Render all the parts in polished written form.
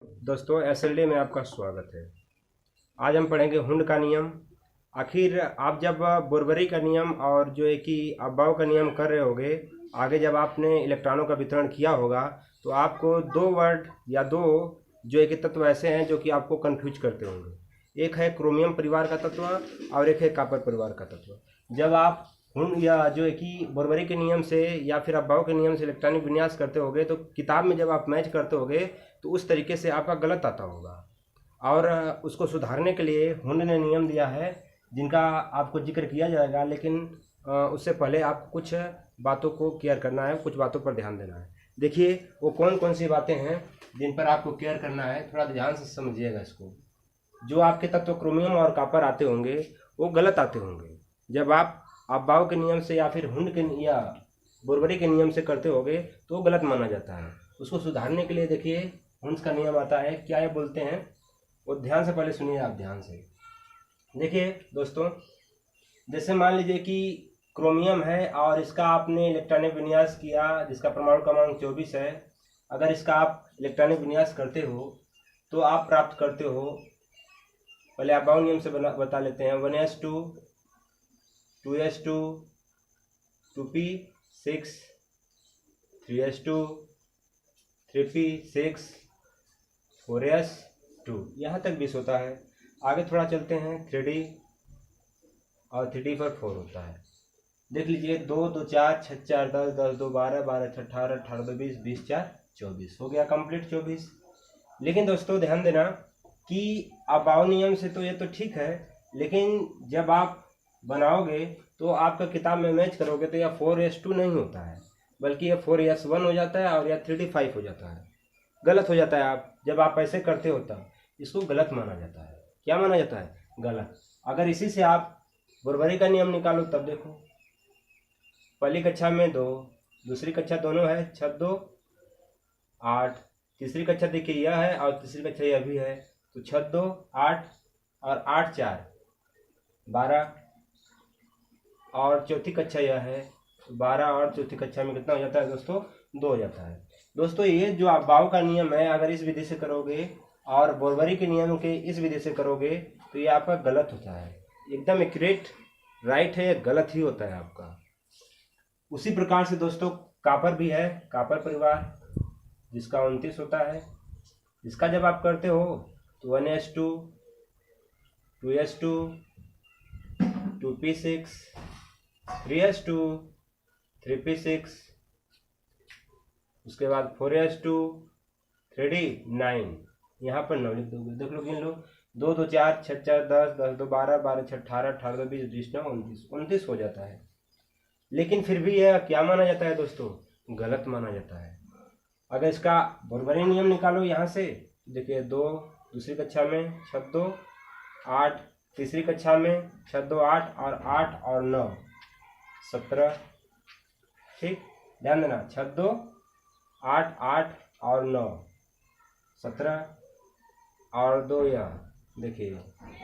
दोस्तों एसएलडी में आपका स्वागत है। आज हम पढ़ेंगे हुंड का नियम। आखिर आप जब बोरबरी का नियम और जो है कि अब्बाव का नियम कर रहे होगे, आगे जब आपने इलेक्ट्रॉनों का वितरण किया होगा तो आपको दो वर्ड या दो जो है कि तत्व ऐसे हैं जो कि आपको कंफ्यूज करते होंगे। एक है क्रोमियम परिवार का तत्व और एक है कॉपर परिवार का तत्व। जब आप हुंड या जो है कि बोरबरी के नियम से या फिर अब्बाव के नियम से इलेक्ट्रॉनिक विन्यास करते होगे तो किताब में जब आप मैच करते होगे तो उस तरीके से आपका गलत आता होगा। और उसको सुधारने के लिए हुंड ने नियम दिया है जिनका आपको जिक्र किया जाएगा, लेकिन उससे पहले आपको कुछ बातों को केयर करना है, कुछ बातों पर ध्यान देना है। देखिए वो कौन कौन सी बातें हैं जिन पर आपको केयर करना है, थोड़ा ध्यान से समझिएगा इसको। जो आपके तत्व क्रोमियम और कॉपर आते होंगे वो गलत आते होंगे। जब आप अब्बाव के नियम से या फिर हुंड के या बोरबरी के नियम से करते होगे तो वो गलत माना जाता है। उसको सुधारने के लिए देखिए हुंड्स का नियम आता है, क्या ये बोलते हैं वो ध्यान से पहले सुनिए आप ध्यान से। देखिए दोस्तों, जैसे मान लीजिए कि क्रोमियम है और इसका आपने इलेक्ट्रॉनिक विन्यास किया जिसका परमाणु क्रमांक 24 है। अगर इसका आप इलेक्ट्रॉनिक विन्यास करते हो तो आप प्राप्त करते हो, पहले आप बाउंड नियम से बता लेते हैं, 1s2 2s2 2p6 3s2 3p6 4s2, यहाँ तक 20 होता है। आगे थोड़ा चलते हैं, 3d और 3d पर 4 होता है। देख लीजिए 2 2 4 6 4 10 10 2 12 12 6 18 18 2 20 20 4 24 हो गया कंप्लीट 24। लेकिन दोस्तों ध्यान देना कि अब्बाव नियम से तो ये तो ठीक है, लेकिन जब आप बनाओगे तो आपका किताब में मैच करोगे तो यह 4s2 नहीं होता है, बल्कि यह 4s1 हो जाता है और यह 3d5 हो जाता है। गलत हो जाता है। आप जब आप ऐसे करते हो तब इसको गलत माना जाता है। क्या माना जाता है? गलत। अगर इसी से आप बोरबरी का नियम निकालो तब देखो, पहली कक्षा में 2, दूसरी कक्षा दोनों है 6 2 8, तीसरी कक्षा देखिए यह है और तीसरी कक्षा यह भी है, तो 6 2 8 और 8 4 12 और चौथी कक्षा यह है, 12 और चौथी कक्षा में कितना हो जाता है दोस्तों? 2 हो जाता है। दोस्तों ये जो अब्बाव का नियम है, अगर इस विधि से करोगे और बोरबरी के नियम के इस विधि से करोगे तो ये आपका गलत होता है। एकदम एक्यूरेट राइट है, गलत ही होता है आपका। उसी प्रकार से दोस्तों कॉपर भी है, कॉपर परिवार जिसका 29 होता है। इसका जब आप करते हो तो 1s2 2s2 2p6 3s2 3p6, उसके बाद 4s2 3d9, यहाँ पर 9 लिख दोगे। देख लो, गिन लो, 2 2 4 6 4 10 10 2 12 12 6 18 18 2 20 20 9 29 29 हो जाता है। लेकिन फिर भी यह क्या माना जाता है दोस्तों? गलत माना जाता है। अगर इसका बोरबरी नियम निकालो यहाँ से, देखिए 2 दूसरी कक्षा में 6 2 8, तीसरी कक्षा में 6 2 8 और 8 और 9 17। ठीक, ध्यान देना, 6 2 8 8 और 9 17 और 2 यह देखिए।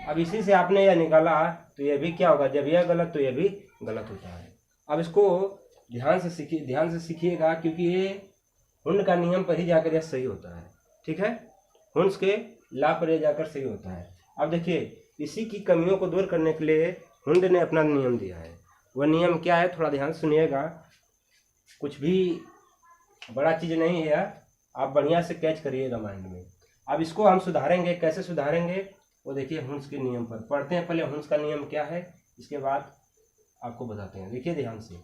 अब इसी से आपने यह निकाला तो यह भी क्या होगा? जब यह गलत तो यह भी गलत होता है। अब इसको ध्यान से सीखिएगा, क्योंकि ये हुंड का नियम पर ही जाकर यह सही होता है। ठीक है, हुंड्स के ला पर यह जाकर सही होता है। अब देखिए इसी की कमियों को दूर करने के लिए हुंड ने अपना नियम दिया है। वह नियम क्या है? थोड़ा ध्यान सुनिएगा, कुछ भी बड़ा चीज़ नहीं है, आप बढ़िया से कैच करिएगा माइंड में। अब इसको हम सुधारेंगे, कैसे सुधारेंगे वो देखिए हुंड्स के नियम पर। पढ़ते हैं पहले हुंड्स का नियम क्या है, इसके बाद आपको बताते हैं। देखिए ध्यान से,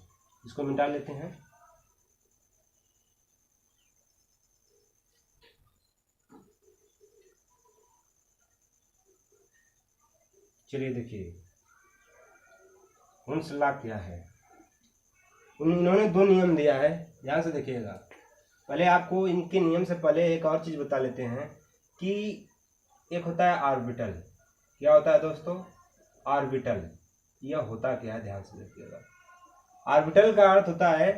इसको मिटा लेते हैं। चलिए देखिए हुंड्स लॉ क्या है। इन्होंने 2 नियम दिया है, ध्यान से देखिएगा। पहले आपको इनके नियम से पहले एक और चीज़ बता लेते हैं कि एक होता है ऑर्बिटल। क्या होता है दोस्तों? ऑर्बिटल। यह होता क्या है, ध्यान से देखिएगा। ऑर्बिटल का अर्थ होता है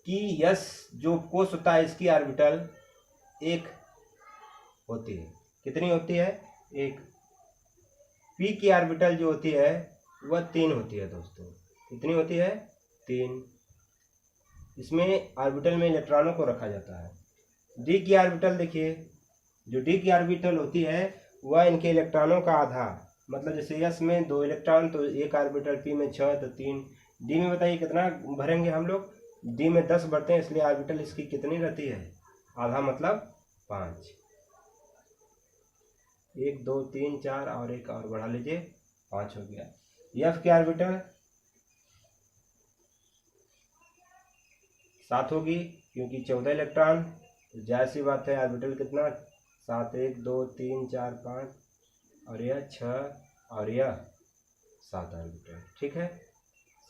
कि यस जो कोश होता है इसकी ऑर्बिटल 1 होती है। कितनी होती है? 1। पी की ऑर्बिटल जो होती है वह 3 होती है दोस्तों। कितनी होती है? 3। इसमें ऑर्बिटल में इलेक्ट्रॉनों को रखा जाता है। डी की ऑर्बिटल देखिए जो डी की ऑर्बिटल होती है वह इनके इलेक्ट्रॉनों का आधा, मतलब जैसे एस में 2 इलेक्ट्रॉन तो एक ऑर्बिटल, पी में 6 तो 3, डी में बताइए कितना भरेंगे हम लोग, डी में 10 भरते हैं, इसलिए ऑर्बिटल इसकी कितनी रहती है, आधा मतलब 5। 1 2 3 4 और एक और बढ़ा लीजिए, 5 हो गया। एफ की ऑर्बिटल 7 होगी क्योंकि 14 इलेक्ट्रॉन, तो जाहिर सी बात है ऑर्बिटल कितना 7, 1 2 3 4 5 और यह 6 और यह 7 ऑर्बिटल, ठीक है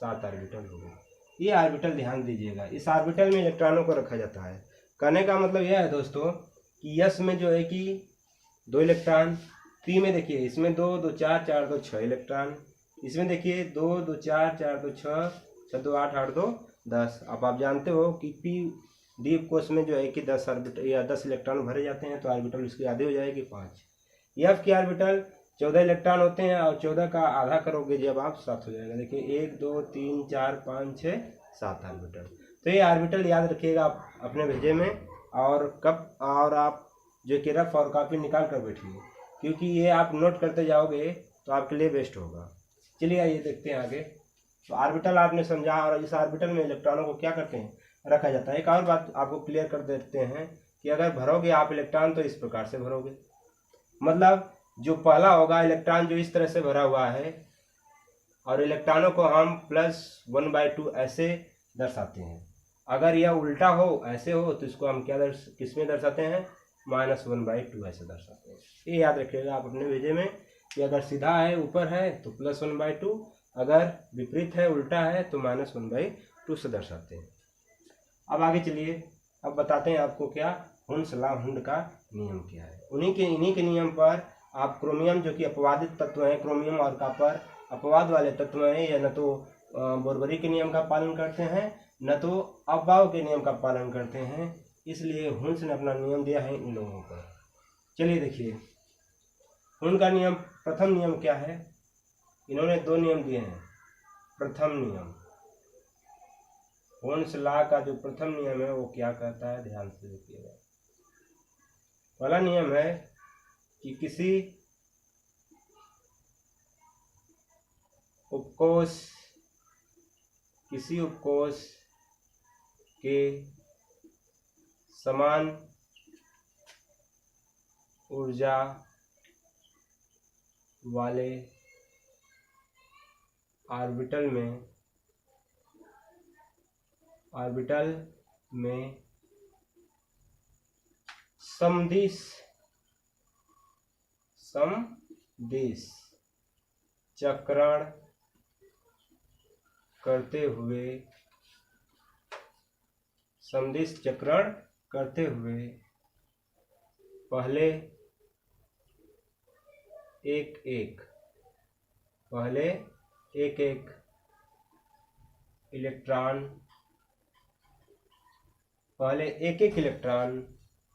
7 ऑर्बिटल हो गए। ये ऑर्बिटल ध्यान दीजिएगा, इस ऑर्बिटल में इलेक्ट्रॉनों को रखा जाता है। कहने का मतलब यह है दोस्तों कि यस में जो है कि 2 इलेक्ट्रॉन, पी में देखिए इसमें 2 2 4 4 2 6 इलेक्ट्रॉन, इसमें देखिए 2 2 4 4 2 6 6 2 8 8 2 10। अब आप जानते हो कि पी डी कोष में जो है कि 10 ऑर्बिटल या 10 इलेक्ट्रॉन भरे जाते हैं, तो ऑर्बिटल इसकी आधी हो जाएगी 5। एफ की ऑर्बिटल 14 इलेक्ट्रॉन होते हैं और 14 का आधा करोगे जब आप 7 हो जाएगा। देखिए 1 2 3 4 5 6 7 ऑर्बिटल। तो ये ऑर्बिटल याद रखिएगा आप अपने भेजे में, और कब और आप जो कि रफ और कॉपी निकाल कर बैठिए, क्योंकि ये आप नोट करते जाओगे तो आपके लिए बेस्ट होगा। चलिए आइए देखते हैं आगे। तो ऑर्बिटल आपने समझा, और इस ऑर्बिटल में इलेक्ट्रॉनों को क्या करते हैं, रखा जाता है। एक और बात आपको क्लियर कर देते हैं कि अगर भरोगे आप इलेक्ट्रॉन तो इस प्रकार से भरोगे, मतलब जो पहला होगा इलेक्ट्रॉन जो इस तरह से भरा हुआ है, और इलेक्ट्रॉनों को हम +1/2 ऐसे दर्शाते हैं। अगर यह उल्टा हो, ऐसे हो, तो इसको हम क्या किस में दर्शाते हैं, -1/2 ऐसे दर्शाते हैं। ये याद रखिएगा आप अपने भेजे में कि अगर सीधा है ऊपर है तो +1/2, अगर विपरीत है उल्टा है तो -1/2 से दर्शाते हैं। अब आगे चलिए, अब बताते हैं आपको क्या हुंस लॉ, हुंड का नियम क्या है। इन्हीं के नियम पर आप क्रोमियम जो कि अपवादित तत्व हैं, क्रोमियम और कॉपर अपवाद वाले तत्व हैं, या न तो बोरबरी के नियम का पालन करते हैं न तो अफबाव के नियम का पालन करते हैं, इसलिए हुंस ने अपना नियम दिया है इन लोगों पर। चलिए देखिए हुंड का नियम, प्रथम नियम क्या है, इन्होंने 2 नियम दिए हैं। प्रथम नियम, हुंस लॉ का जो प्रथम नियम है वो क्या कहता है, ध्यान से देखिएगा। पहला नियम है कि किसी उपकोष के समान ऊर्जा वाले ऑर्बिटल में समदिश चक्रण करते हुए पहले एक एक इलेक्ट्रॉन भरे जाते हैं।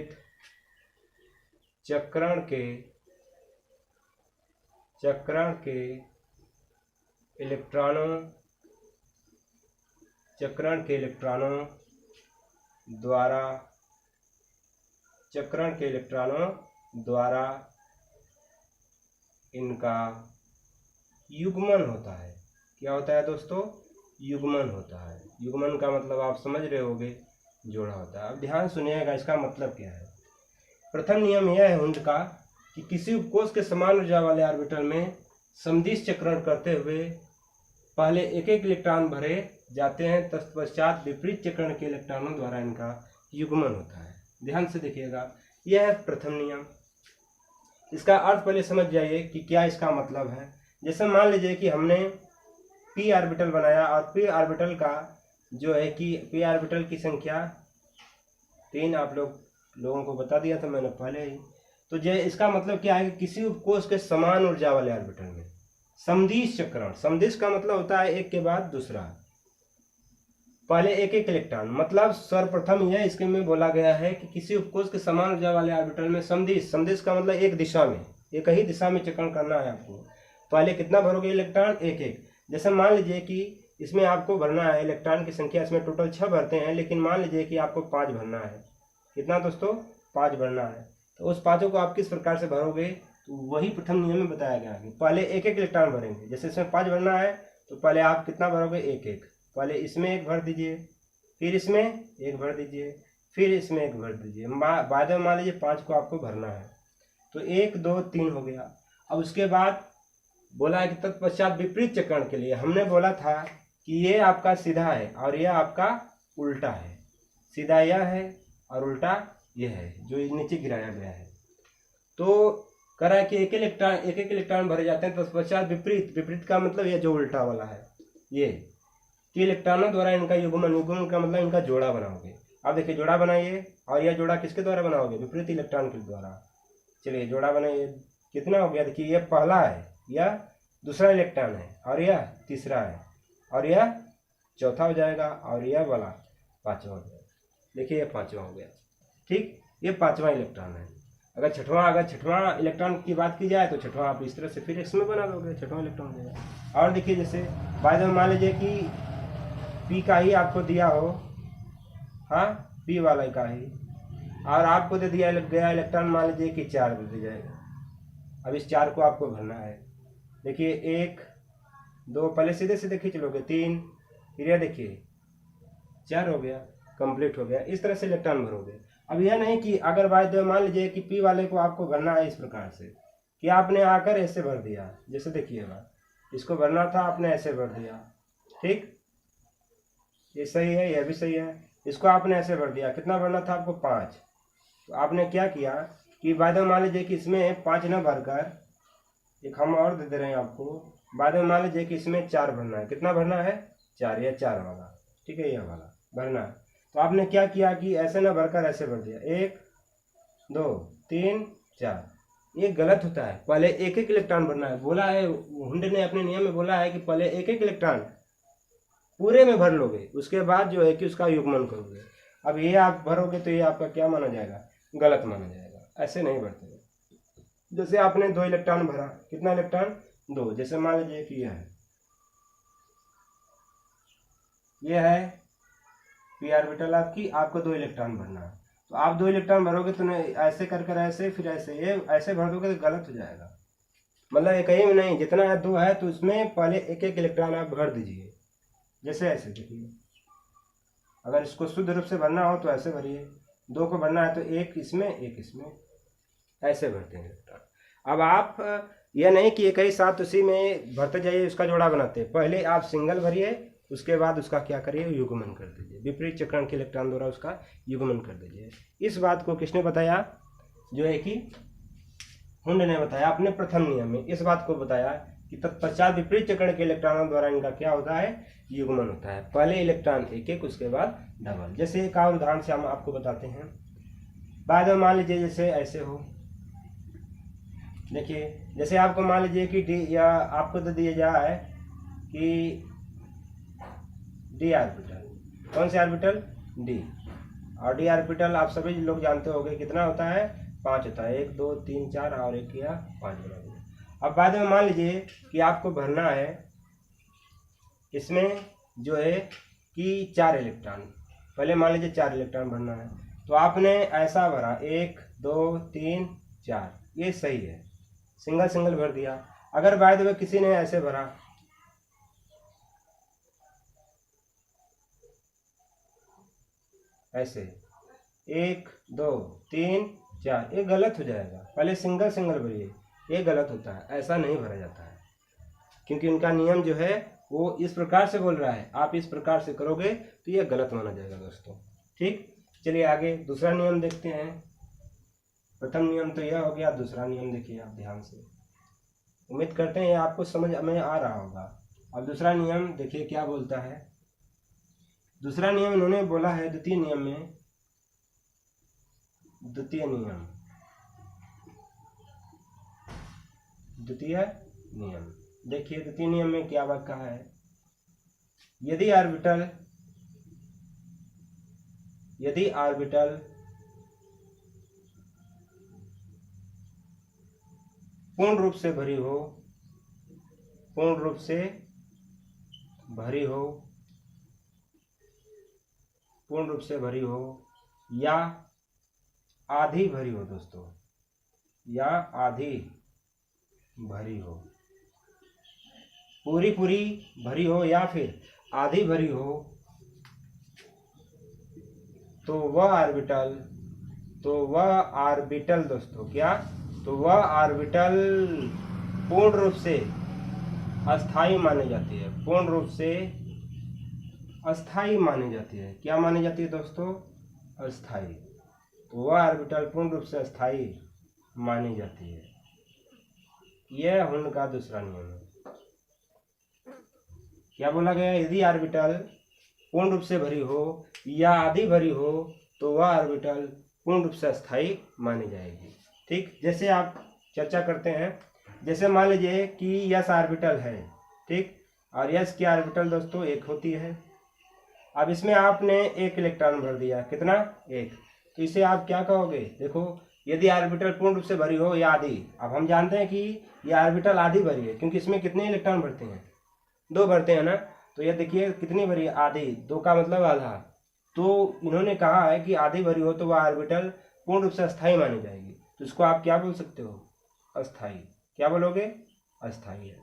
तत्पश्चात विपरीत चक्रण के इलेक्ट्रॉनों द्वारा इनका युग्मन होता है। क्या होता है दोस्तों, युग्मन होता है। युग्मन का मतलब आप समझ रहे होंगे, जोड़ा होता है। अब ध्यान सुनिएगा इसका मतलब क्या है। प्रथम नियम यह है हुंड का कि किसी उपकोष के समान ऊर्जा वाले ऑर्बिटल में समदिश चक्रण करते हुए पहले एक इलेक्ट्रॉन भरे जाते हैं, तत्पश्चात विपरीत चक्रण के इलेक्ट्रॉनों द्वारा इनका युग्मन होता है। ध्यान से देखिएगा, यह है प्रथम नियम। इसका अर्थ पहले समझ जाइए कि क्या इसका मतलब है। जैसे मान लीजिए कि हमने पी ऑर्बिटल बनाया, और पी ऑर्बिटल का जो है कि पी ऑर्बिटल की संख्या 3 आप लोगों को बता दिया था मैंने पहले ही। तो इसका मतलब क्या है कि किसी उपकोष के समान ऊर्जा वाले ऑर्बिटल में समदिश चक्रण, समदिश का मतलब होता है एक के बाद दूसरा, पहले एक एक इलेक्ट्रॉन, मतलब सर्वप्रथम यह इसके में बोला गया है कि किसी उपकोष के समान ऊर्जा वाले ऑर्बिटल में समदिश, समदिश का मतलब एक दिशा में, एक ही दिशा में चक्रण करना है आपको। पहले कितना भरोगे इलेक्ट्रॉन? एक एक। जैसे मान लीजिए कि इसमें आपको भरना है इलेक्ट्रॉन की संख्या, इसमें टोटल 6 भरते हैं, लेकिन मान लीजिए कि आपको 5 भरना है। कितना दोस्तों? 5 भरना है। तो उस 5 को आप किस प्रकार से भरोगे? तो वही प्रथम नियम में बताया गया है। पहले एक एक इलेक्ट्रॉन भरेंगे। जैसे इसमें 5 भरना है तो पहले आप कितना भरोगे? एक एक। पहले इसमें एक भर दीजिए, फिर इसमें एक भर दीजिए, फिर इसमें एक भर दीजिए। बाद में मान लीजिए 5 को आपको भरना है, तो 1 2 3 हो गया। अब उसके बाद बोला है कि तत्पश्चात विपरीत चक्रण के लिए हमने बोला था कि ये आपका सीधा है और यह आपका उल्टा है। सीधा यह है और उल्टा यह है, जो नीचे गिराया गया है। तो कह रहा है कि एक एक इलेक्ट्रॉन भरे जाते हैं तत्पश्चात विपरीत, विपरीत का मतलब ये जो उल्टा वाला है, ये कि इलेक्ट्रॉनों द्वारा इनका युग्मन, युग्मन का मतलब इनका जोड़ा बनाओगे। अब देखिए जोड़ा बनाइए, और यह जोड़ा किसके द्वारा बनाओगे? विपरीत इलेक्ट्रॉन के द्वारा। चलिए जोड़ा बनाइए। कितना हो गया? देखिए यह पहला है, यह दूसरा इलेक्ट्रॉन है, और यह तीसरा है, और यह चौथा हो जाएगा, और यह वाला पांचवा हो जाएगा। देखिए यह पांचवा हो गया। ठीक, ये पांचवा इलेक्ट्रॉन है। अगर छठवां इलेक्ट्रॉन की बात की जाए तो छठवां आप इस तरह से फिर इसमें बना दोगे, छठवां इलेक्ट्रॉन हो जाएगा। और देखिए जैसे बाद में मान लीजिए कि पी का ही आपको दिया हो, हाँ पी वाला का ही, और आपको दे दिया गया इलेक्ट्रॉन मान लीजिए कि 4 दे जाएगा। अब इस 4 को आपको भरना है। देखिए 1 2, पहले सीधे सीधे खींच लोगे, 3, फिर यह देखिए 4 हो गया, कंप्लीट हो गया। इस तरह से इलेक्ट्रॉन भरोगे। अब यह नहीं कि अगर बाद में मान लीजिए कि पी वाले को आपको भरना है इस प्रकार से कि आपने आकर ऐसे भर दिया। जैसे देखिएगा, इसको भरना था, आपने ऐसे भर दिया। ठीक, ये सही है, यह भी सही है। इसको आपने ऐसे भर दिया। कितना भरना था आपको? 5। तो आपने क्या किया कि बाद में मान लीजिए कि इसमें 5 न भरकर एक हम और दे रहे हैं आपको। बाद में मान लीजिए कि इसमें 4 भरना है। कितना भरना है? 4, या 4 वाला, ठीक है, यह वाला भरना है। तो आपने क्या किया कि ऐसे ना भरकर ऐसे भर दिया। 1 2 3 4। ये गलत होता है। पहले एक एक इलेक्ट्रॉन भरना है। बोला है हुंड ने अपने नियम में बोला है कि पहले एक एक इलेक्ट्रॉन पूरे में भर लोगे, उसके बाद जो है कि उसका युग्मन करोगे। अब ये आप भरोगे तो ये आपका क्या माना जाएगा? गलत माना जाएगा। ऐसे नहीं भरते। जैसे आपने 2 इलेक्ट्रॉन भरा। कितना इलेक्ट्रॉन? 2। जैसे मान लीजिए कि यह है पी ऑर्बिटल आपकी, आपको 2 इलेक्ट्रॉन भरना है। तो आप 2 इलेक्ट्रॉन भरोगे तो नहीं, ऐसे कर कर ऐसे, फिर ऐसे, ये ऐसे भर दोगे तो गलत हो जाएगा। मतलब एक ही में नहीं, जितना 2 है तो उसमें पहले एक एक इलेक्ट्रॉन आप भर दीजिए। जैसे ऐसे देखिए, अगर इसको शुद्ध रूप से भरना हो तो ऐसे भरिए। 2 को भरना है तो एक इसमें एक इसमें, ऐसे भरते हैं इलेक्ट्रॉन। अब आप यह नहीं कि एक ही साथ उसी में भरते जाइए, उसका जोड़ा बनाते हैं। पहले आप सिंगल भरिए, उसके बाद उसका क्या करिए? युग्मन कर दीजिए। विपरीत चक्रण के इलेक्ट्रॉन द्वारा उसका युग्मन कर दीजिए। इस बात को किसने बताया? जो है कि हुंड ने बताया अपने प्रथम नियम में। इस बात को बताया कि तत्पश्चात विपरीत चक्रण के इलेक्ट्रॉनों द्वारा इनका क्या होता है? युग्मन होता है। पहले इलेक्ट्रॉन एक एक, उसके बाद डबल। जैसे एक और उदाहरण से हम आपको बताते हैं। बाद में मान लीजिए जैसे ऐसे हो, देखिए जैसे आपको मान लीजिए कि डी, या आपको तो दिया जाए कि डी ऑर्बिटल। कौन से ऑर्बिटल? डी। और डी ऑर्बिटल आप सभी लोग जानते होंगे कितना होता है? 5 होता है। 1 2 3 4 और एक या 5 बना दिया। अब बाद में मान लीजिए कि आपको भरना है इसमें जो है कि 4 इलेक्ट्रॉन। पहले मान लीजिए 4 इलेक्ट्रॉन भरना है, तो आपने ऐसा भरा 1 2 3 4, ये सही है, सिंगल सिंगल भर दिया। अगर बाद में किसी ने ऐसे भरा, ऐसे 1 2 3 4, ये गलत हो जाएगा। पहले सिंगल सिंगल भरिए, ये गलत होता है। ऐसा नहीं भरा जाता है, क्योंकि उनका नियम जो है वो इस प्रकार से बोल रहा है। आप इस प्रकार से करोगे तो ये गलत माना जाएगा दोस्तों। ठीक, चलिए आगे दूसरा नियम देखते हैं। प्रथम नियम तो यह हो गया, दूसरा नियम देखिए आप ध्यान से। उम्मीद करते हैं ये आपको समझ में आ रहा होगा। अब दूसरा नियम देखिए क्या बोलता है। दूसरा नियम इन्होंने बोला है द्वितीय नियम में, द्वितीय नियम देखिए द्वितीय नियम में क्या बात कहा है। यदि ऑर्बिटल यदि ऑर्बिटल पूर्ण रूप से भरी हो, पूर्ण रूप से भरी हो, पूर्ण रूप से भरी हो या आधी भरी हो दोस्तों, या आधी भरी हो, पूरी पूरी भरी हो या फिर आधी भरी हो, तो वह ऑर्बिटल दोस्तों क्या, तो वह ऑर्बिटल पूर्ण रूप से अस्थाई मानी जाती है, पूर्ण रूप से अस्थाई मानी जाती है। क्या मानी जाती है दोस्तों? अस्थाई। तो वह ऑर्बिटल पूर्ण रूप से अस्थाई मानी जाती है। यह हुंड का दूसरा नियम है। क्या बोला गया? यदि ऑर्बिटल पूर्ण रूप से भरी हो या आधी भरी हो तो वह ऑर्बिटल पूर्ण रूप से अस्थाई मानी जाएगी। ठीक, जैसे आप चर्चा करते हैं, जैसे मान लीजिए कि यस ऑर्बिटल है, ठीक, और यस की ऑर्बिटल दोस्तों एक होती है। अब इसमें आपने एक इलेक्ट्रॉन भर दिया, कितना? एक। तो इसे आप क्या कहोगे? देखो, यदि ऑर्बिटल पूर्ण रूप से भरी हो या आधी, अब हम जानते हैं कि यह ऑर्बिटल आधी भरी है क्योंकि इसमें कितने इलेक्ट्रॉन भरते हैं? 2 भरते हैं ना। तो ये देखिए कितनी भरी है? आधी। 2 का मतलब आधा। तो इन्होंने कहा है कि आधी भरी हो तो वह ऑर्बिटल पूर्ण रूप से अस्थाई मानी जाएगी। तो इसको आप क्या बोल सकते हो? अस्थाई। क्या बोलोगे? अस्थाई है।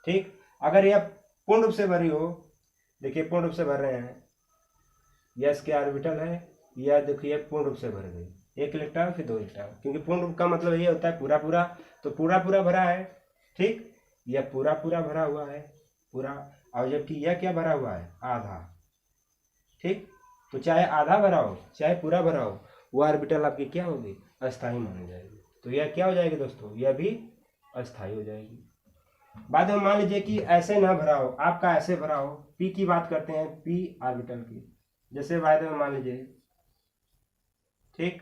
ठीक, अगर यह पूर्ण रूप से भरी हो, देखिए पूर्ण रूप से भर रहे हैं, यस के ऑर्बिटल है, यह देखिए पूर्ण रूप से भर गई, 1 इलेक्ट्रॉन फिर 2 इलेक्ट्रॉन, क्योंकि पूर्ण रूप का मतलब ये होता है पूरा पूरा। तो पूरा पूरा भरा है, ठीक, यह पूरा पूरा भरा हुआ है, पूरा। और जबकि यह क्या भरा हुआ है? आधा। ठीक, तो चाहे आधा भरा हो चाहे पूरा भरा हो, वो ऑर्बिटल आपकी क्या होगी? अस्थाई मानी जाएगी। तो यह क्या हो जाएगी दोस्तों? यह भी अस्थाई हो जाएगी। बाद में मान लीजिए कि ऐसे ना भरा हो, आपका ऐसे भरा हो, पी की बात करते हैं, पी ऑर्बिटल की। जैसे बाद में मान लीजिए, ठीक,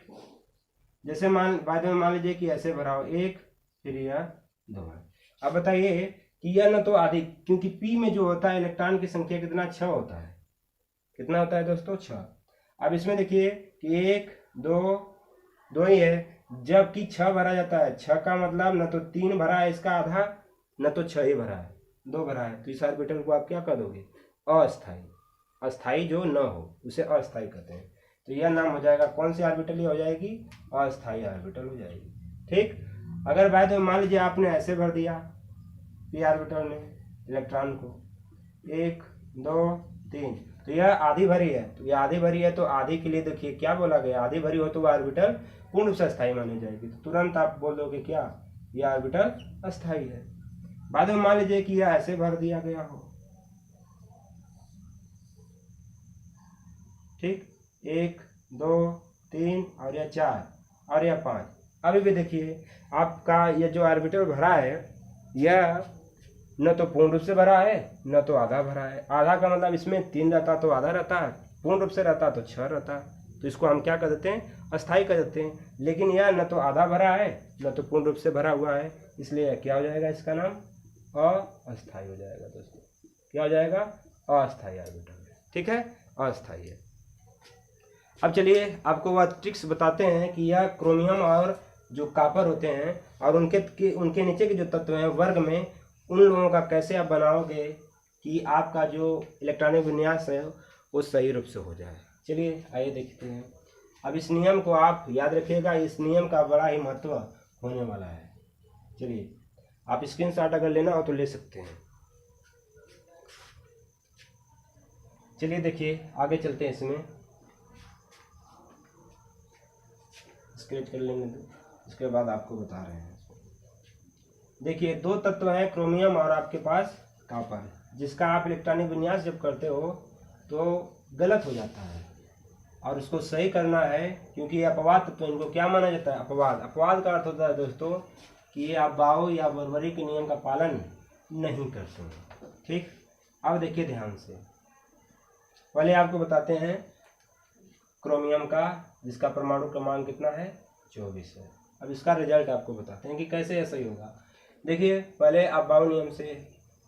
जैसे बाद में मान लीजिए कि ऐसे भरा हो 1, फिर यह 2 है। अब बताइए कि यह ना तो आधी, क्योंकि पी में जो होता है इलेक्ट्रॉन की संख्या कितना? 6 होता है। कितना होता है दोस्तों? 6। अब इसमें देखिए कि 1, 2 ही है, जबकि 6 भरा जाता है। 6 का मतलब न तो 3 भरा है इसका आधा, न तो 6 ही भरा है, 2 भरा है। तो इस ऑर्बिटल को आप क्या कर दोगे? अस्थाई। अस्थाई जो न हो उसे अस्थाई कहते हैं। तो यह नाम हो जाएगा, कौन सी ऑर्बिटल हो जाएगी? अस्थाई ऑर्बिटल हो जाएगी। ठीक, अगर बाद में मान लीजिए आपने ऐसे भर दिया पी ऑर्बिटल में इलेक्ट्रॉन को, 1, 2, 3, तो यह आधी भरी है। तो यह आधी भरी है, तो आधी के लिए देखिए क्या बोला गया? आधी भरी हो तो वह ऑर्बिटल पूर्ण रूप से अस्थाई मानी जाएगी। तो तुरंत आप बोल दोगे क्या? यह ऑर्बिटल अस्थाई है। बाद में मान लीजिए कि यह ऐसे भर दिया गया हो, ठीक, 1, 2, 3 और यह 4 और यह 5। अभी भी देखिए आपका यह जो ऑर्बिटल भरा है, यह न तो पूर्ण रूप से भरा है न तो आधा भरा है। आधा का मतलब इसमें 3 रहता तो आधा रहता है, पूर्ण रूप से रहता तो 6 रहता। तो इसको हम क्या कर देते हैं? अस्थाई कर देते हैं। लेकिन यह न तो आधा भरा है न तो पूर्ण रूप से भरा हुआ है, इसलिए क्या हो जाएगा? इसका नाम अस्थाई हो जाएगा दोस्तों। क्या हो जाएगा? अस्थाई ऑर्बिटल। ठीक है, अस्थाई है। अब चलिए आपको वह ट्रिक्स बताते हैं कि यह क्रोमियम और जो कॉपर होते हैं और उनके नीचे के जो तत्व हैं वर्ग में, उन लोगों का कैसे आप बनाओगे कि आपका जो इलेक्ट्रॉनिक विन्यास है वो सही रूप से हो जाए। चलिए आइए देखते हैं। अब इस नियम को आप याद रखिएगा, इस नियम का बड़ा ही महत्व होने वाला है। चलिए आप स्क्रीनशॉट अगर लेना हो तो ले सकते हैं। चलिए देखिए आगे चलते हैं, इसमें स्केच कर लेंगे तो इसके बाद आपको बता रहे हैं। देखिए 2 तत्व हैं, क्रोमियम और आपके पास कॉपर, जिसका आप इलेक्ट्रॉनिक विन्यास जब करते हो तो गलत हो जाता है और उसको सही करना है, क्योंकि ये अपवाद तत्व, इनको क्या माना जाता है? अपवाद। अपवाद का अर्थ होता है दोस्तों कि ये आप बाउ या बर्बरी के नियम का पालन नहीं करते हो। ठीक, अब देखिए ध्यान से, पहले आपको बताते हैं क्रोमियम का, जिसका परमाणु क्रमांक कितना है? 24 है। अब इसका रिजल्ट आपको बताते हैं कि कैसे ऐसा ही होगा। देखिए पहले आप बाउ नियम से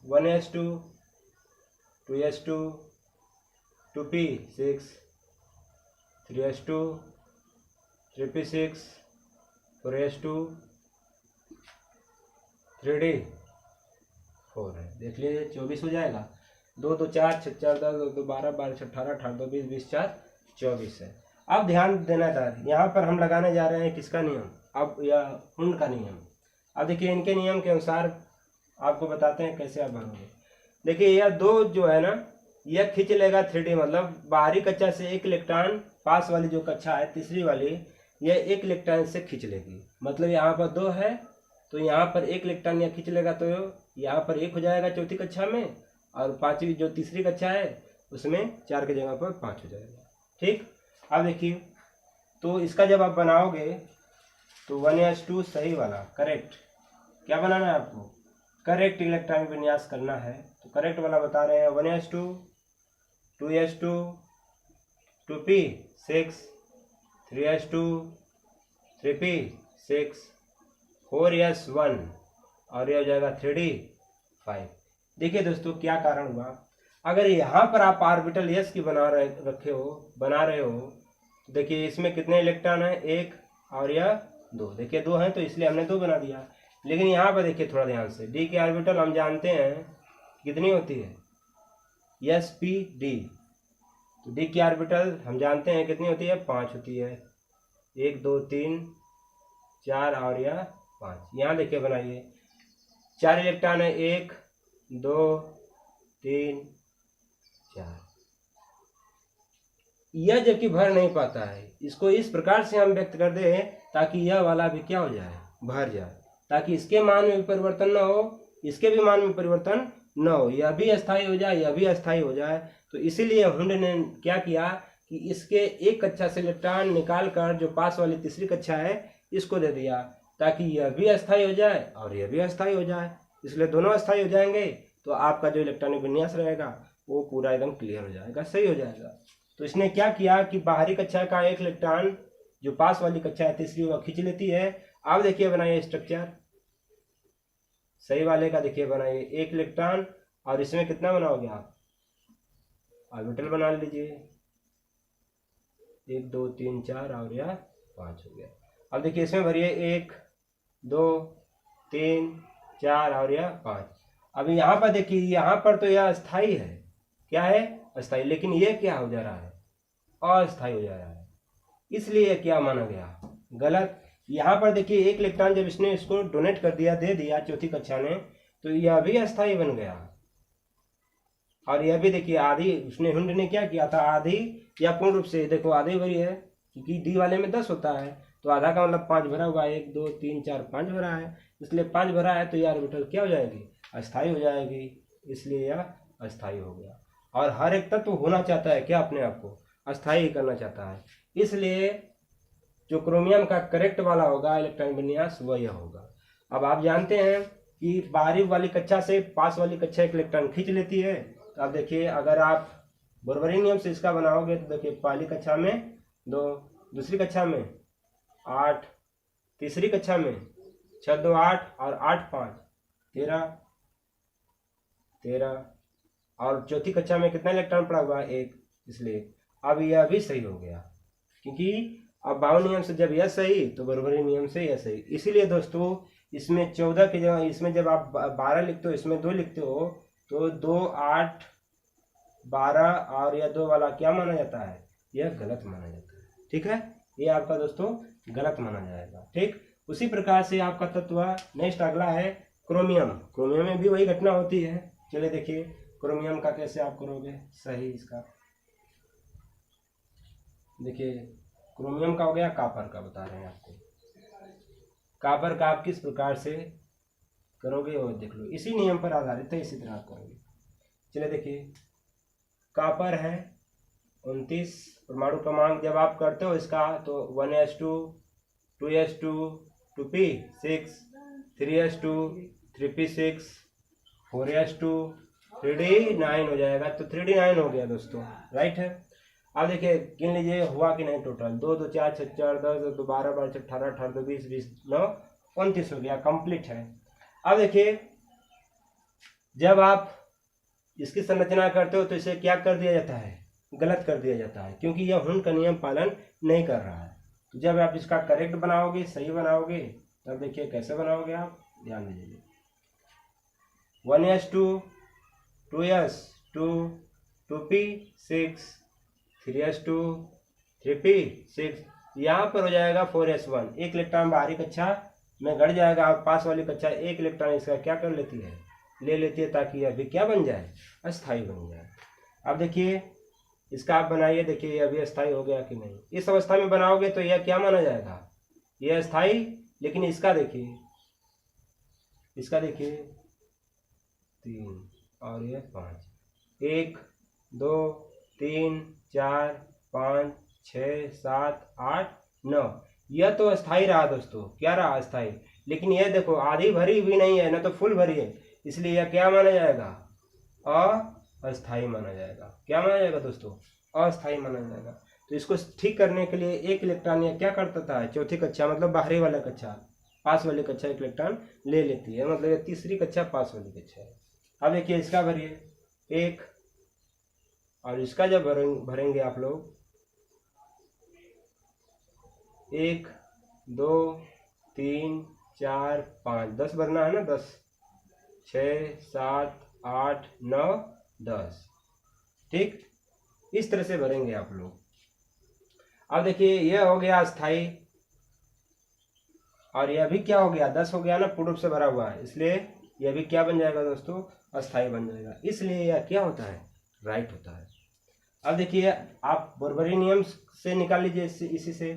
1s2 2s2 2p6 3s2 3p6 4s2 3d4 है। देख लीजिए 24 हो जाएगा। 2 2 4 6 4 10 2 2 12 12 18 18 2 20 20 4 24 है। अब ध्यान देना था, यहाँ पर हम लगाने जा रहे हैं किसका नियम, अब यह हुंड का नियम। अब देखिए इनके नियम के अनुसार आपको बताते हैं कैसे आप भरोगे। देखिए यह दो जो है ना, यह खींच लेगा 3D, मतलब बाहरी कक्षा से एक इलेक्ट्रॉन पास वाली जो कक्षा है तीसरी वाली, यह एक इलेक्ट्रॉन से खींच लेगी। मतलब यहाँ पर 2 है तो यहाँ पर एक इलेक्ट्रॉन यह खींच लेगा, तो यहाँ पर 1 हो जाएगा चौथी कक्षा में, और पांचवी जो तीसरी कक्षा है उसमें 4 की जगह पर 5 हो जाएगा। ठीक, अब देखिए तो इसका जब आप बनाओगे तो 1s2 सही वाला करेक्ट, क्या बनाना है आपको, करेक्ट इलेक्ट्रॉनिक विन्यास करना है। तो करेक्ट वाला बता रहे हैं 1s2 2s2 2p6 3s2 3p6 4s1 और यह हो जाएगा 3d5। देखिए दोस्तों क्या कारण हुआ, अगर यहाँ पर आप ऑर्बिटल s की बना रहे हो तो देखिए इसमें कितने इलेक्ट्रॉन है, 1 और यह 2। देखिए 2 है तो इसलिए हमने 2 बना दिया। लेकिन यहाँ पर देखिए थोड़ा ध्यान से, d की ऑर्बिटल हम जानते हैं कितनी होती है, sp_d। तो d की ऑर्बिटल हम जानते हैं कितनी होती है, 5 होती है। 1 2 3 4 और यह 5। यहाँ देखिए बनाइए 4 इलेक्ट्रॉन है, 1 2 3 4। यह जबकि भर नहीं पाता है, इसको इस प्रकार से हम व्यक्त कर दे ताकि यह वाला भी क्या हो जाए, भर जाए, ताकि इसके मान में भी परिवर्तन न हो, इसके भी मान में परिवर्तन न हो, यह भी अस्थायी हो जाए, यह भी अस्थायी हो जाए। तो इसीलिए हुंड ने क्या किया कि इसके एक कक्षा से इलेक्ट्रॉन निकाल कर जो पास वाली तीसरी कक्षा है इसको दे दिया, ताकि यह भी अस्थायी हो जाए और यह भी अस्थायी हो जाए। इसलिए दोनों अस्थायी हो जाएंगे तो आपका जो इलेक्ट्रॉनिक विन्यास रहेगा वो पूरा एकदम क्लियर हो जाएगा, सही हो जाएगा। तो इसने क्या किया कि बाहरी कक्षा का एक इलेक्ट्रॉन जो पास वाली कक्षा है तीसरी वह खींच लेती है। अब देखिए बनाइए स्ट्रक्चर सही वाले का, देखिए बनाइए 1 इलेक्ट्रॉन और इसमें कितना बनाओगे आप, ऑर्बिटल बना लीजिए, 1 2 3 4 और यह 5 हो गया। अब देखिए इसमें भरिए 1 2 3 4 और यह 5। अभी यहाँ पर देखिए, यहाँ पर तो यह अस्थाई है, क्या है, अस्थाई, लेकिन ये क्या हो जा रहा है, अस्थाई हो जा रहा है। इसलिए क्या माना गया, गलत। यहाँ पर देखिए एक इलेक्ट्रॉन जब इसने इसको डोनेट कर दिया, दे दिया चौथी कक्षा ने, तो यह भी अस्थाई बन गया। और यह भी देखिए आधी, उसने हुंड ने क्या किया था, आधी या पूर्ण रूप से, देखो आधी भरी है क्योंकि डी वाले में 10 होता है, तो आधा का मतलब 5 भरा हुआ है, 1 2 3 4 5 भरा है, इसलिए 5 भरा है तो यह ऑर्बिटल क्या हो जाएगी, अस्थाई हो जाएगी, इसलिए यह अस्थाई हो गया। और हर एक तत्व होना चाहता है क्या, अपने आप को अस्थाई करना चाहता है, इसलिए जो क्रोमियम का करेक्ट वाला होगा इलेक्ट्रॉनिक विन्यास वह यह होगा। अब आप जानते हैं कि बाहरी वाली कक्षा से पास वाली कक्षा एक इलेक्ट्रॉन खींच लेती है। तो आप देखिए अगर आप बोरबरी नियम से इसका बनाओगे तो देखिए पहली कक्षा में 2, दूसरी कक्षा में 8, तीसरी कक्षा में 6 2 8 और 8 5 13 और चौथी कक्षा में कितना इलेक्ट्रॉन पड़ा हुआ है, 1, इसलिए अब यह भी सही हो गया। क्योंकि अब बाउ नियम से जब यह सही तो बोरबरी नियम से यह सही। इसीलिए दोस्तों इसमें 14 की जगह, इसमें जब आप 12 लिखते हो इसमें 2 लिखते हो तो 2 8 12 और यह 2 वाला क्या माना जाता है, यह गलत माना जाता है। ठीक है, ये आपका दोस्तों गलत माना जाएगा। ठीक, उसी प्रकार से आपका तत्व नेक्स्ट अगला है क्रोमियम। क्रोमियम में भी वही घटना होती है। चलिए देखिए क्रोमियम का कैसे आप करोगे सही। इसका देखिए क्रोमियम का हो गया, कापर का बता रहे हैं आपको। कापर का आप किस प्रकार से करोगे वो देख लो, इसी नियम पर आधारित है, इसी तरह आप करोगे। चलिए देखिए कापर है 29 परमाणु क्रमांक, जब आप करते हो इसका तो 1s2 2s2 2p6 3s2 3p6 4s2 3d9 हो जाएगा। तो 3d9 हो गया दोस्तों, राइट है। अब देखिए गिन लीजिए हुआ कि नहीं, टोटल 2 2 4 6 4 10 2 12 12 18 18 20 20 9 29 हो गया, कंप्लीट है। अब देखिए जब आप इसकी संरचना करते हो तो इसे क्या कर दिया जाता है, गलत कर दिया जाता है, क्योंकि यह हुंड का नियम पालन नहीं कर रहा है। तो जब आप इसका करेक्ट बनाओगे, सही बनाओगे, तब देखिए कैसे बनाओगे आप, ध्यान दीजिए। 1s2 2s2 2p 6 3s2 3p 6, यहाँ पर हो जाएगा 4s1। एक इलेक्ट्रॉन बाहरी कक्षा में गड़ जाएगा और पास वाली कक्षा एक इलेक्ट्रॉन इसका क्या कर लेती है, ले लेती है, ताकि यह भी क्या बन जाए, अस्थाई बन जाए। अब देखिए इसका आप बनाइए, देखिए यह भी अस्थाई हो गया कि नहीं। इस अवस्था में बनाओगे तो यह क्या माना जाएगा, यह अस्थाई। लेकिन इसका देखिए, इसका देखिए 3 और यह 5, 1 2 3 4 5 6 7 8 9, यह तो अस्थाई रहा दोस्तों, क्या रहा, अस्थाई। लेकिन यह देखो आधी भरी भी नहीं है, ना तो फुल भरी है, इसलिए यह क्या माना जाएगा, अस्थाई माना जाएगा। क्या माना जाएगा दोस्तों, अस्थाई माना जाएगा। तो इसको ठीक करने के लिए एक इलेक्ट्रॉन यह क्या करता था, चौथी कक्षा मतलब बाहरी वाला कक्षा, पास वाली कक्षा एक इलेक्ट्रॉन ले लेती है, मतलब ये तीसरी कक्षा पास वाली कक्षा है। अब देखिए इसका भरिए 1, और इसका जब भरेंगे आप लोग 1 2 3 4 5 10 भरना है ना, 10 6 7 8 9 10, ठीक, इस तरह से भरेंगे आप लोग। अब देखिए यह हो गया अस्थाई, और यह भी क्या हो गया, 10 हो गया ना, पूर्ण रूप से भरा हुआ है, इसलिए यह भी क्या बन जाएगा दोस्तों, अस्थाई बन जाएगा। इसलिए यह क्या होता है, राइट होता है। अब देखिए आप बोरबरी नियम से निकाल लीजिए, इसी से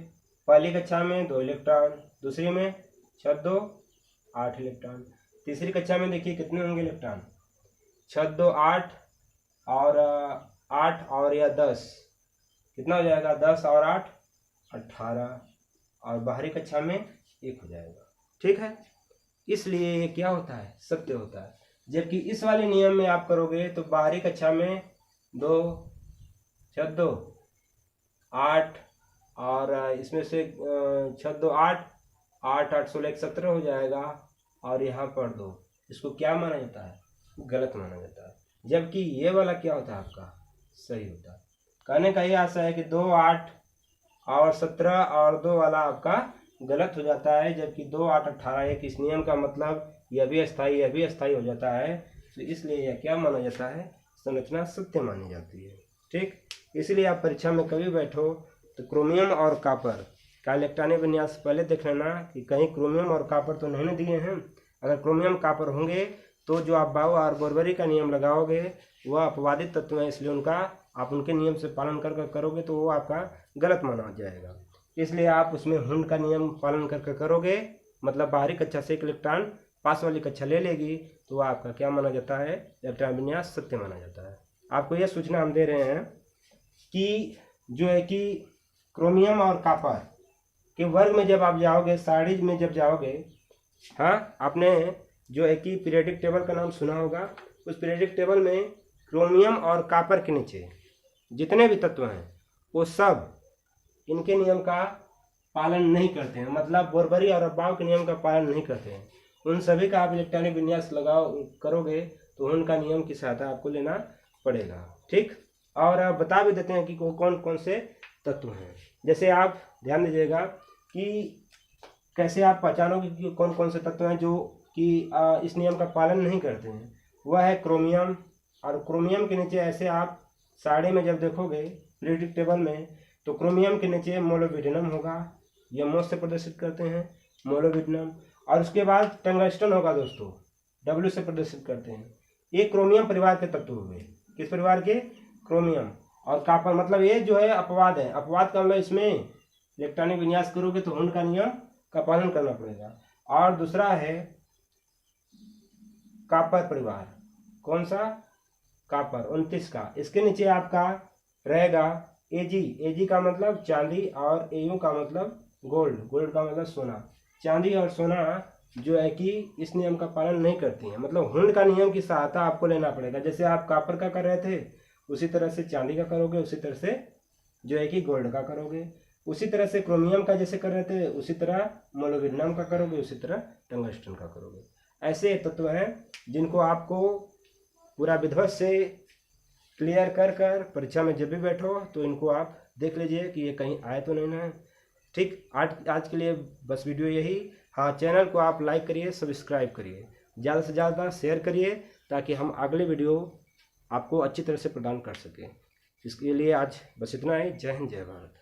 पहली कक्षा में 2 इलेक्ट्रॉन, दूसरी में 6 2 8 इलेक्ट्रॉन, तीसरी कक्षा में देखिए कितने होंगे इलेक्ट्रॉन, 6 2 8 और 8 और यह 10, कितना हो जाएगा, 10 और 8 18, और बाहरी कक्षा में 1 हो जाएगा, ठीक है। इसलिए ये क्या होता है, सत्य होता है। जबकि इस वाले नियम में आप करोगे तो बाहरी कक्षा में 2 6 2 8 और इसमें से 6 2 8 8 8 16 17 हो जाएगा, और यहाँ पर 2, इसको क्या माना जाता है, गलत माना जाता है। जबकि ये वाला क्या होता है आपका, सही होता है। कहने का ये आशा है कि 2 8 और 17 और 2 वाला आपका गलत हो जाता है, जबकि 2 8 18 एक इस नियम का मतलब यह भी अस्थाई हो जाता है। तो इसलिए यह क्या माना जाता है, संरचना सत्य मानी जाती है, ठीक। इसलिए आप परीक्षा में कभी बैठो तो क्रोमियम और कॉपर का इलेक्ट्रॉनिक विन्यास पहले देख लेना कि कहीं क्रोमियम और कॉपर तो नहीं दिए हैं। अगर क्रोमियम कॉपर होंगे तो जो आप बाउ और बोरबरी का नियम लगाओगे वह अपवादित तत्व है, इसलिए उनका आप उनके नियम से पालन कर करोगे तो वो आपका गलत माना जाएगा। इसलिए आप उसमें हुंड का नियम पालन करके करोगे, मतलब बाहरी कक्षा से एक इलेक्ट्रॉन पास वाली कक्षा ले लेगी, तो वह आपका क्या माना जाता है, इलेक्ट्रॉन विन्यास सत्य माना जाता है। आपको यह सूचना हम दे रहे हैं कि जो है कि क्रोमियम और कॉपर के वर्ग में जब आप जाओगे, सारणी में जब जाओगे, हाँ आपने जो है कि पीरियोडिक टेबल का नाम सुना होगा, उस पीरियोडिक टेबल में क्रोमियम और कॉपर के नीचे जितने भी तत्व हैं वो सब इनके नियम का पालन नहीं करते हैं, मतलब बोरबरी और अब्बाव के नियम का पालन नहीं करते हैं। उन सभी का आप इलेक्ट्रॉनिक विन्यास करोगे तो उनका नियम की सहायता आपको लेना पड़ेगा, ठीक। और आप बता भी देते हैं कि कौन कौन से तत्व हैं। जैसे आप ध्यान दीजिएगा कि कैसे आप पहचानोगे कि कौन कौन से तत्व हैं जो कि इस नियम का पालन नहीं करते हैं। वह है क्रोमियम, और क्रोमियम के नीचे ऐसे आप सारणी में जब देखोगे पीरियोडिक टेबल में, तो क्रोमियम के नीचे मोलोब्डिनम होगा, यह मोस से प्रदर्शित करते हैं मोलोब्डिनम, और उसके बाद टंगस्टन होगा दोस्तों, डब्ल्यू से प्रदर्शित करते हैं। ये क्रोमियम परिवार के तत्व हुए, किस परिवार के, क्रोमियम। और कॉपर मतलब ये जो है अपवाद है, अपवाद का मतलब इसमें इलेक्ट्रॉनिक विन्यास करोगे तो हुंड का नियम का पालन करना पड़ेगा। और दूसरा है कॉपर परिवार, कौन सा, कॉपर 29 का, इसके नीचे आपका रहेगा एजी, एजी का मतलब चांदी, और एयू का मतलब गोल्ड, गोल्ड का मतलब सोना। चांदी और सोना जो है कि इस नियम का पालन नहीं करती है, मतलब हुंड का नियम की सहायता आपको लेना पड़ेगा। जैसे आप कॉपर का कर रहे थे उसी तरह से चांदी का करोगे, उसी तरह से जो है कि गोल्ड का करोगे, उसी तरह से क्रोमियम का जैसे कर रहे थे उसी तरह मोलोब्डिनम का करोगे, उसी तरह टंगस्टन का करोगे। ऐसे तत्व हैं जिनको आपको पूरा विधिवत से क्लियर कर कर परीक्षा में जब भी बैठो तो इनको आप देख लीजिए कि ये कहीं आए तो नहीं ना। ठीक, आज के लिए बस वीडियो यही। हाँ, चैनल को आप लाइक करिए, सब्सक्राइब करिए, ज़्यादा से ज़्यादा शेयर करिए ताकि हम अगले वीडियो आपको अच्छी तरह से प्रदान कर सकें। इसके लिए आज बस इतना ही। जय हिंद, जय भारत।